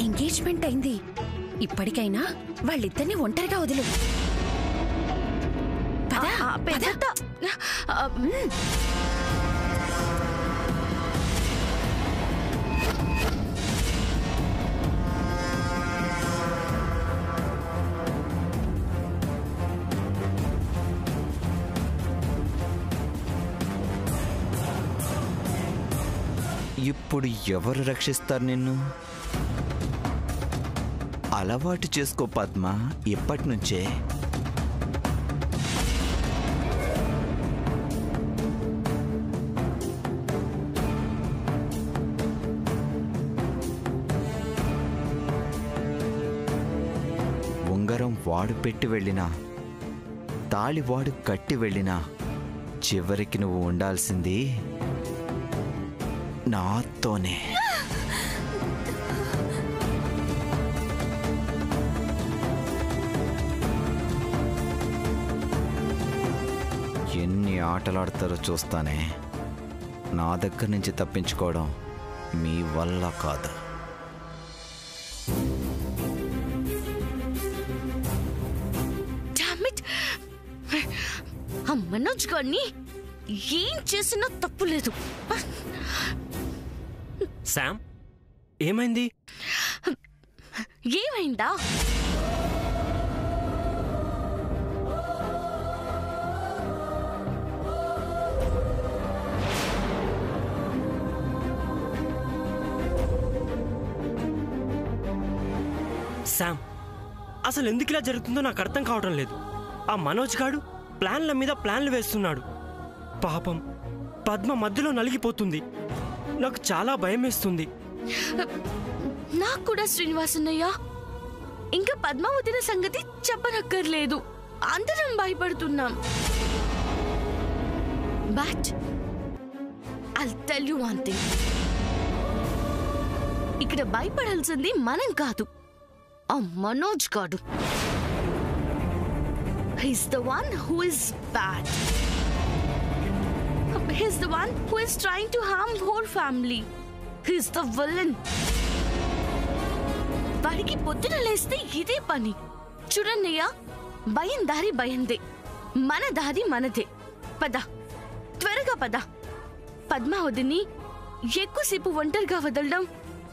Engagement అయింది. ఇప్పటికైనా వాళ్ళిద్దరిని ఒంటరిగా వదిలు. ఇప్పుడు ఎవరు రక్షిస్తారు నిన్ను? అలవాటు చేసుకో పద్మ, ఎప్పటి నుంచే. ఉంగరం వాడు పెట్టి వెళ్ళినా, తాళి వాడు కట్టి వెళ్ళినా, చివరికి నువ్వు ఉండాల్సింది నాతోనే. ఎన్ని ఆటలాడతారో చూస్తానే. నా దగ్గర నుంచి తప్పించుకోవడం మీ వల్ల కాదు. మనోజ్ గారిని ఏం చేసినా తప్పు లేదు. శామ్, ఏమైంది? ఏమైందా? శామ్, అసలు ఎందుకు ఇలా జరుగుతుందో నాకు అర్థం కావడం లేదు. ఆ మనోజ్ గాడు ప్లాన్ల మీద ప్లాన్లు వేస్తున్నాడు. పాపం పద్మ మధ్యలో నలిగిపోతుంది. నాకు చాలా భయం వేస్తుంది. నాకు కూడా శ్రీనివాసన్నయ్య, ఇంకా పద్మ వదిన సంగతి చెప్పనక్కర్లేదు. అందరం భయపడుతున్నాం. But I'll tell you one thing. ఇక్కడ భయపడాల్సింది మనం కాదు, ఆ మనోజ్ గాడు. He's the one who is bad. He's the one who is trying to harm whole family. He's the villain. వాడికి పొద్దున లేస్తే ఇదే పని. చూడన్నయ్య, భయం దారి భయందే, మన దారి మనదే. పద, త్వరగా పద. పద్మావతిని ఎక్కువసేపు ఒంటరిగా వదలడం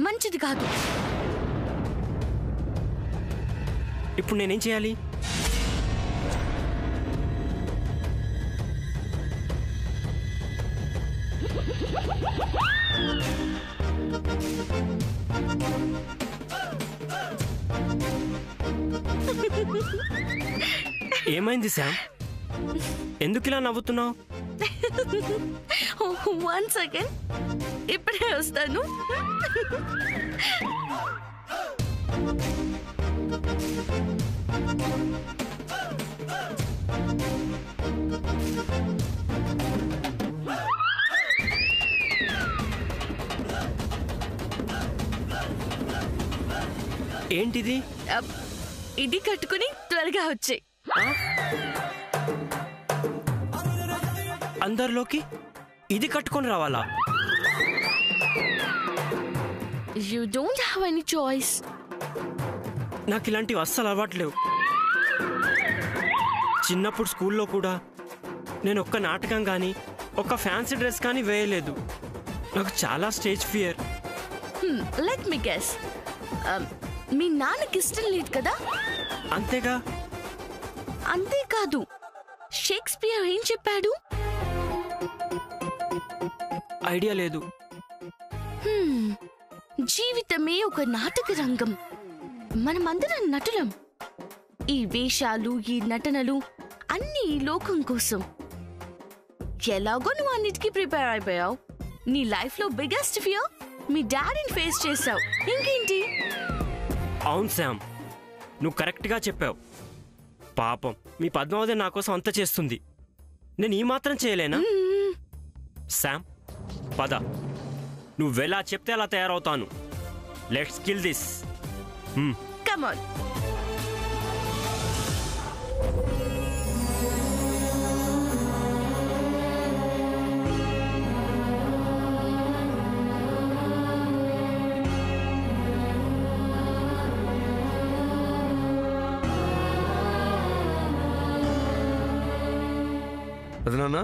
మంచిది కాదు. ఇప్పుడు నేనేం చేయాలి? ఏమైంది శామ్? ఎందుకు ఇలా నవ్వుతున్నావు? 1 సెకండ్, ఇప్పుడే వస్తాను. ఏంటిది? ఇది కట్టుకుని త్వరగా వచ్చే. అందరిలోకి ఇది కట్టుకొని రావాలా? You don't have any choice. నాకు ఇలాంటివి అస్సలు అలవాట్లేవు. చిన్నప్పుడు స్కూల్లో కూడా నేను ఒక్క నాటకం కానీ ఒక్క ఫ్యాన్సీ డ్రెస్ కానీ వేయలేదు. నాకు చాలా stage fear. Let me guess, మీ నాన్నకి ఇష్టం లేదు కదా? అంతేగా. అంతేకాదు, షేక్స్పియర్ ఏం చెప్పాడు? ఐడియా లేదు. జీవితమే ఒక నాటక రంగం. మనమందరం నటులం. ఈ వేషాలు, ఈ నటనలు అన్ని ఈ లోకం కోసం. ఎలాగో నువ్వు అన్నిటికీ ప్రిపేర్ అయిపోయావు. నీ లైఫ్ లో బిగ్గెస్ట్ ఫియర్ మీ డాడీని ఫేస్ చేసావు. ఇంకేంటి? అవును శామ్, నువ్వు కరెక్ట్గా చెప్పావు. పాపం మీ పద్మావతి నా కోసం అంత చేస్తుంది. నేను ఈ మాత్రం చేయలేనా? శామ్, పద. నువ్వెలా చెప్తే అలా తయారవుతాను. Let's kill this. Come on. అది నాన్న,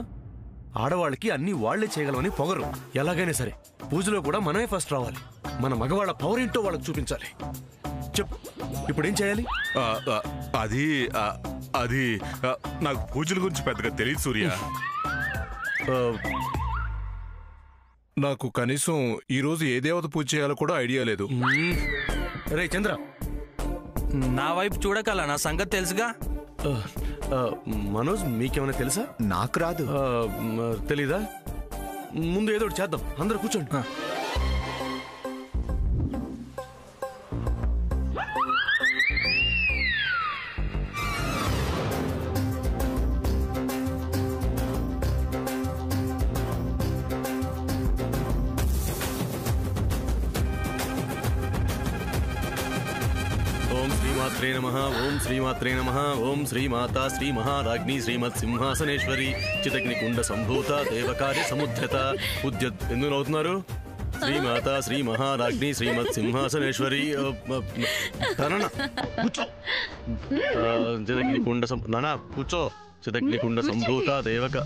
ఆడవాళ్ళకి అన్ని వాళ్లే చేయగలమని పొగరు. ఎలాగైనా సరే పూజలో కూడా మనమే ఫస్ట్ రావాలి. మన మగవాళ్ళ పవర్ ఏంటో వాళ్ళకి చూపించాలి. చెప్పు, ఇప్పుడేం చేయాలి? అది అది నాకు పూజల గురించి పెద్దగా తెలియదు సూర్య. నాకు కనీసం ఈరోజు ఏ దేవత పూజ చేయాలో కూడా ఐడియా లేదు. రే చంద్ర, నా వైపు చూడకల, నా సంగతి తెలుసుగా. మనోజ్, మీకేమైనా తెలుసా? నాకు రాదు. తెలీదా? ముందు ఏదో ఒకటి చేద్దాం, అందరూ కూర్చోండి. ఓం శ్రీమాత్రే నమః. ఓం శ్రీమాత్రే నమః. ఓం శ్రీమాతా శ్రీ మహారాజ్ఞి శ్రీమత్ సింహాసనేశ్వరి చితగ్నికుండ సంభూత దేవకార్య సముద్రత ఉద్యత్. ఎందుకు అవుతున్నారు? శ్రీమాతా శ్రీ మహారాజ్ఞి శ్రీమత్ సింహాసనేశ్వరి కూర్చో. చితగ్నికుండ నానా కూర్చో. చితగ్నికుండ సంభూత దేవక.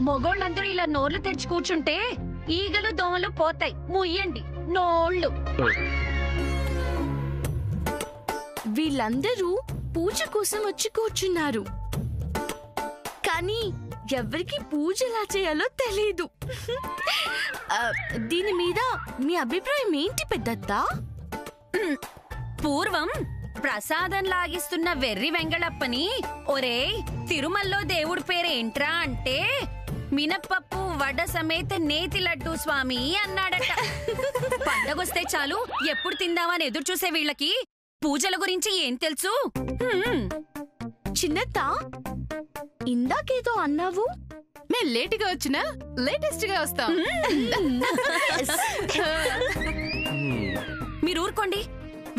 మొగోళ్ళందరూ ఇలా నోర్లు తెరిచి కూర్చుంటే ఈగలు దోమలు పోతాయి. ముయ్యండి నోళ్ళు. వీళ్ళందరూ పూజ కోసం వచ్చి కూర్చున్నారు, కానీ ఎవరికి పూజ ఎలా చేయాలో తెలీదు. దీని మీద మీ అభిప్రాయం ఏంటి పెద్దత్తా? పూర్వం ప్రసాదం లాగిస్తున్న వెర్రి వెంగళప్పని ఒరే తిరుమలలో దేవుడి పేరేంట్రా అంటే మినప్పప్పు వడ సమేత నేతి లడ్డు స్వామి అన్నాడట. పండగొస్తే చాలు ఎప్పుడు తిందామని ఎదురు చూసే వీళ్ళకి పూజల గురించి ఏం తెలుసు? చిన్నత్త, ఇందాకేదో అన్నావు. మేము లేటుగా వచ్చినా లేటెస్ట్ గా వస్తాం. మీరు ఊరుకోండి.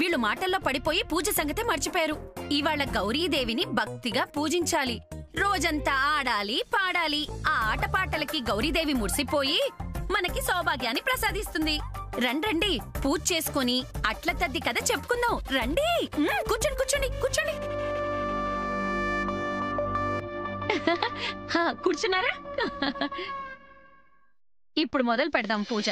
వీళ్ళు మాటల్లో పడిపోయి పూజ సంగతే మర్చిపోయారు. ఇవాళ గౌరీదేవిని భక్తిగా పూజించాలి. రోజంతా ఆడాలి పాడాలి. ఆ ఆటపాటలకి గౌరీదేవి మురిసిపోయి మనకి సౌభాగ్యాన్ని ప్రసాదిస్తుంది. రండి పూజ చేసుకుని అట్ల తద్ది కథ చెప్పుకుందాం. రండి, కూర్చోండి కూర్చోండి కూర్చోండి. కూర్చున్నారా? ఇప్పుడు మొదలు పెడదాం పూజ.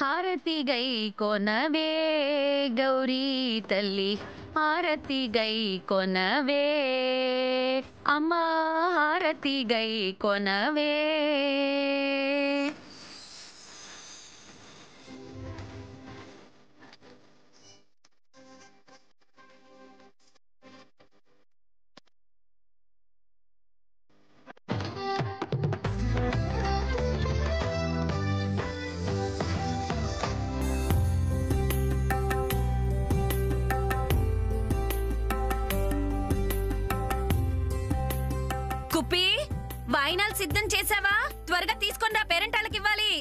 హారతి గై కొనవే గౌరీ తల్లి, హారతి గై కొనవే అమ్మా హారతి గై కొనవే. కుప్పి, వాయినాలు సిద్ధం చేసావా? త్వరగా తీసుకొని రా, పేరెంటాళ్ళకి ఇవ్వాలి.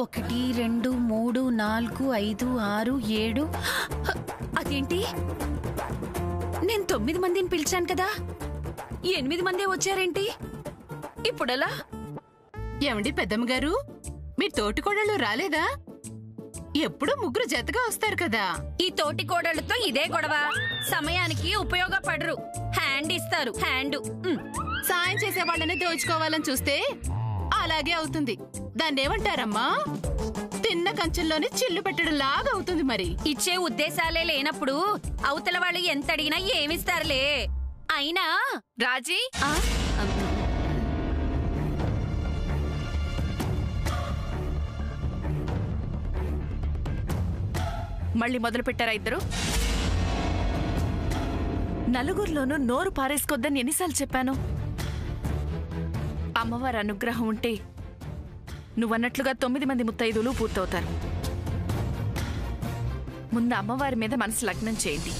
1 2 3 4 5 6 7. అదేంటి, నేను 9 మందిని పిలిచాను కదా, 8 మందే వచ్చారేంటి? ఇప్పుడలా? ఏమండి పెద్దమ్మ గారు, మీ తోటికోడళ్ళు రాలేదా? ఎప్పుడు ముగ్గురు జతగా వస్తారు కదా. ఈ తోటి కోడళ్ళతో ఇదే గొడవ. సమయానికి ఉపయోగపడరు, హ్యాండ్ ఇస్తారు, హ్యాండ్. సాయం చేసే వాళ్ళని దోచుకోవాలని చూస్తే అలాగే అవుతుంది. దాన్ని ఏమంటారమ్మా? తిన్న కంచెంలోనే చిల్లు పెట్టడం లాగా అవుతుంది. మరి ఇచ్చే ఉద్దేశాలే లేనప్పుడు అవతల వాళ్ళు ఎంత అడిగినా ఏమిస్తారులే. అయినా రాజీ, మళ్ళీ మొదలు పెట్టారా ఇద్దరు? నలుగురిలోనూ నోరు పారేసుకోద్దని ఎన్నిసార్లు చెప్పాను? అమ్మవారి అనుగ్రహం ఉంటే నువ్వన్నట్లుగా 9 మంది ముత్తైదులు పూర్తవుతారు. ముందు అమ్మవారి మీద మనసు లగ్నం చేయండి.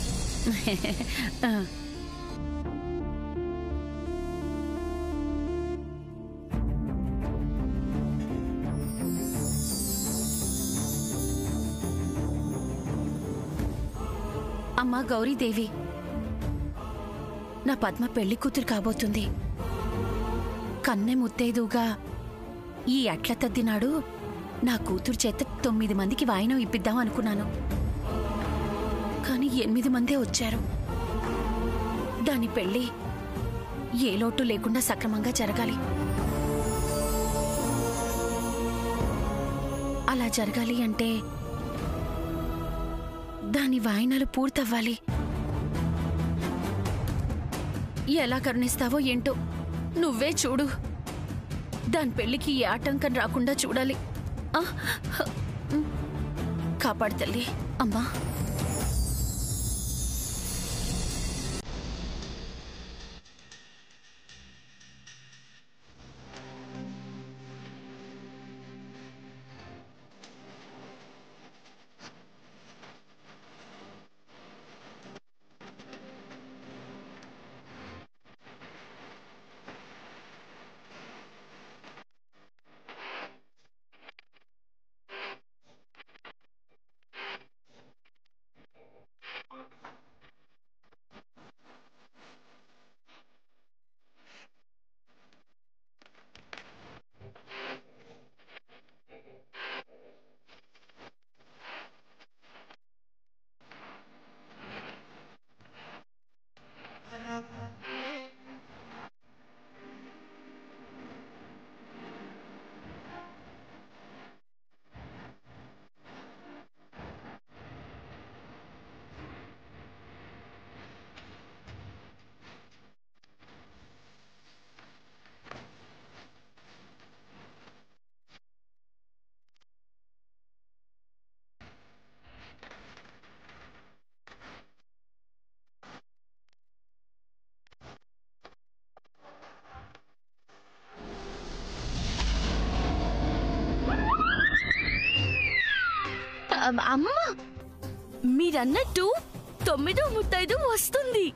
అమ్మా గౌరీదేవి, నా పద్మ పెళ్లి కూతురు కాబోతుంది. కన్నె ముత్తైదుగా ఈ అట్ల తద్దినాడు నా కూతురు చేత 9 మందికి వాయినం ఇప్పిద్దాం అనుకున్నాను. కానీ 8 మందే వచ్చారు. దాని పెళ్లి ఏ లోటు లేకుండా సక్రమంగా జరగాలి. అలా జరగాలి అంటే దాని వాయినాలు పూర్తవ్వాలి. ఎలా కరుణిస్తావో ఏంటో, నువ్వే చూడు. దాని పెళ్లికి ఏ ఆటంకం రాకుండా చూడాలి. కాపాడు తల్లి. అమ్మా, అమ్మ, మీరన్నట్టు 9వ ముత్తైదు వస్తుంది.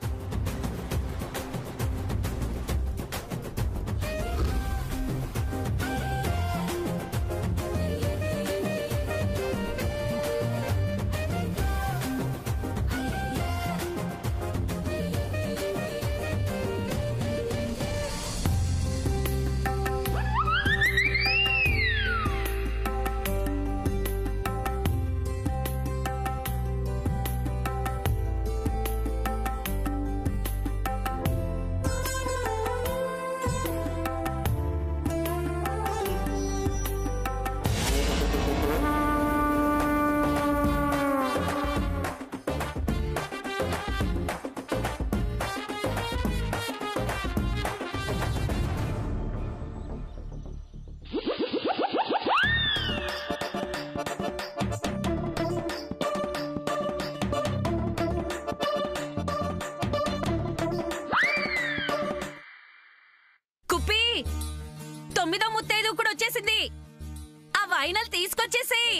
వాయినాలు తీసుకొచ్చేసేయ్.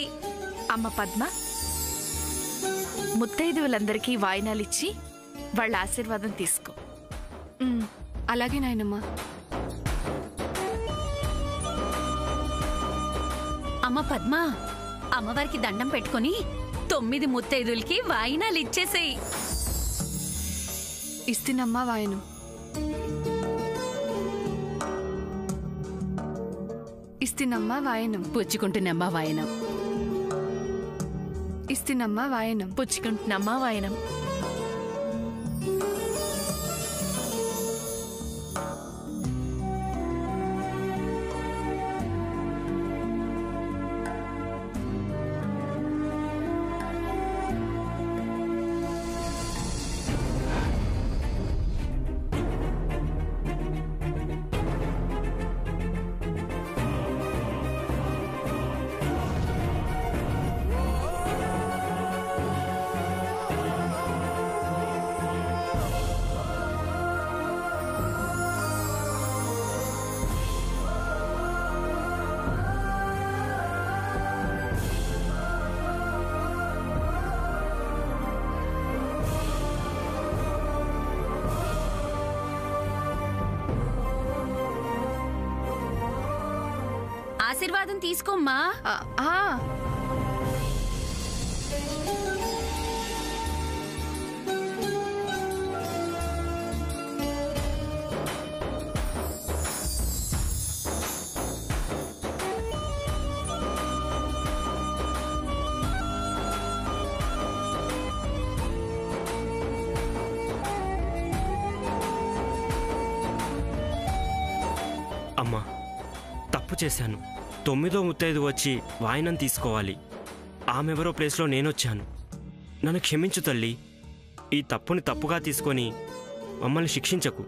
అమ్మ పద్మ, ముత్తైదువులందరికీ వాయినాలిచ్చి వాళ్ళ ఆశీర్వాదం తీసుకో. అలాగే నాయనమ్మా. అమ్మ పద్మ, అమ్మవారికి దండం పెట్టుకుని 9 ముత్తైదులకి వాయినాలు ఇచ్చేసేయ్. ఇస్తున్నమ్మా వాయనం. ఇస్తున్నమ్మా వాయనం. పుచ్చుకుంటున్నమ్మా వాయనం. ఇస్తున్నమ్మా వాయనం. పుచ్చుకుంటున్నమ్మా వాయనం. ఆశీర్వాదం తీసుకోమ్మా. అమ్మా, తప్పు చేశాను. 9వ ముత్తైదు వచ్చి వాయినం తీసుకోవాలి. ఆమెవరో ప్లేస్లో నేనొచ్చాను. నన్ను క్షమించు తల్లి. ఈ తప్పుని తప్పుగా తీసుకొని మమ్మల్ని శిక్షించకు.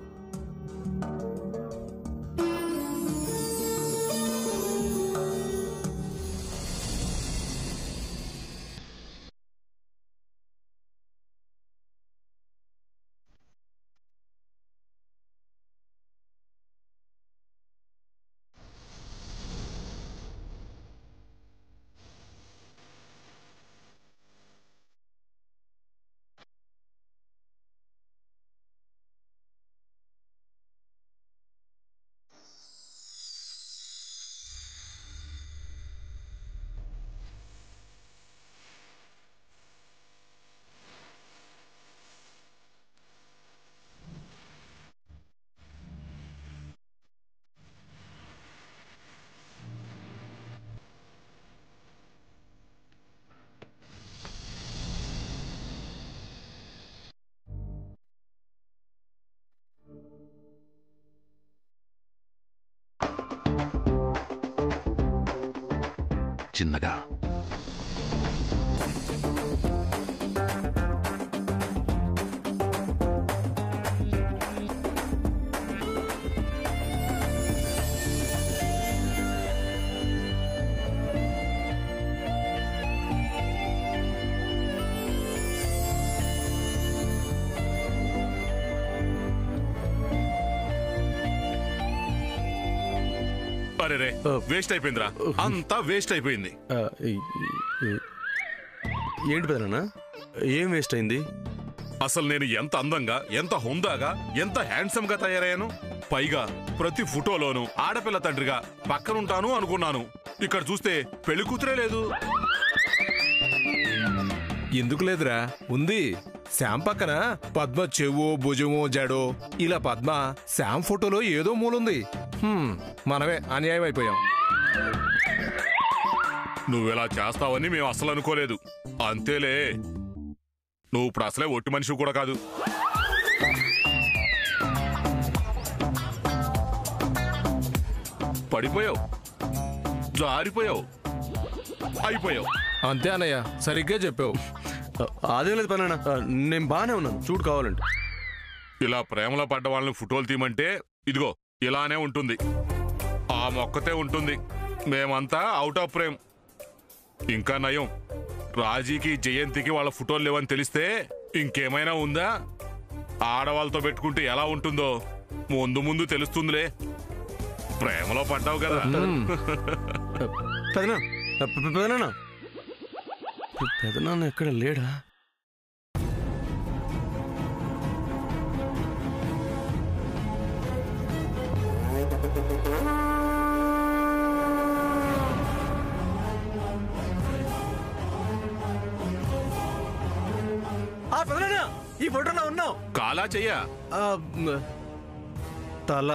చిన్నగా అరే వేస్ట్ అయిపోయిందిరా, అంతా వేస్ట్ అయిపోయింది. ఏంటి పెదనా, ఏం వేస్ట్ అయింది? అసలు నేను ఎంత అందంగా, ఎంత హుందాగా, ఎంత హ్యాండ్సమ్ గా తయారయ్యాను. పైగా ప్రతి ఫోటోలోనూ ఆడపిల్ల తండ్రిగా పక్కనుంటాను అనుకున్నాను. ఇక్కడ చూస్తే పెళ్లి కూతురే లేదు. ఎందుకు లేదురా, ఉంది. శ్యామ్ పక్కన పద్మ చెవు భుజము జడో, ఇలా పద్మ శ్యామ్ ఫోటోలో ఏదో మూలుంది. మనమే అన్యాయం అయిపోయాం. నువ్వెలా చేస్తావని మేము అసలు అనుకోలేదు. అంతేలే, నువ్వు ఇప్పుడు అసలే ఒట్టి మనిషి కూడా కాదు. పడిపోయావు, జారిపోయావు, అయిపోయావు. అంతే అన్నయ్య, సరిగ్గా చెప్పావు. అదేం లేదు పెదనా, నేను బానే ఉన్నాను. చూడు కావాలంటే. ఇలా ప్రేమలో పడ్డ వాళ్ళని ఫోటోలు తీయమంటే ఇదిగో ఇలానే ఉంటుంది. ఆ మొక్కతే ఉంటుంది. మేమంతా అవుట్ ఆఫ్ ఫ్రేమ్. ఇంకా నయం, రాజీకి జయంతికి వాళ్ళ ఫోటోలు లేవని తెలిస్తే ఇంకేమైనా ఉందా? ఆడవాళ్ళతో పెట్టుకుంటే ఎలా ఉంటుందో ముందు ముందు తెలుస్తుందిలే. ప్రేమలో పడ్డావు కదా. పెదనా, పెదనాన్న పెదనాన్న ఎక్కడ లేడా? ఈ ఫోటోలో ఉన్నావు. కాలా చెయ్యా? తల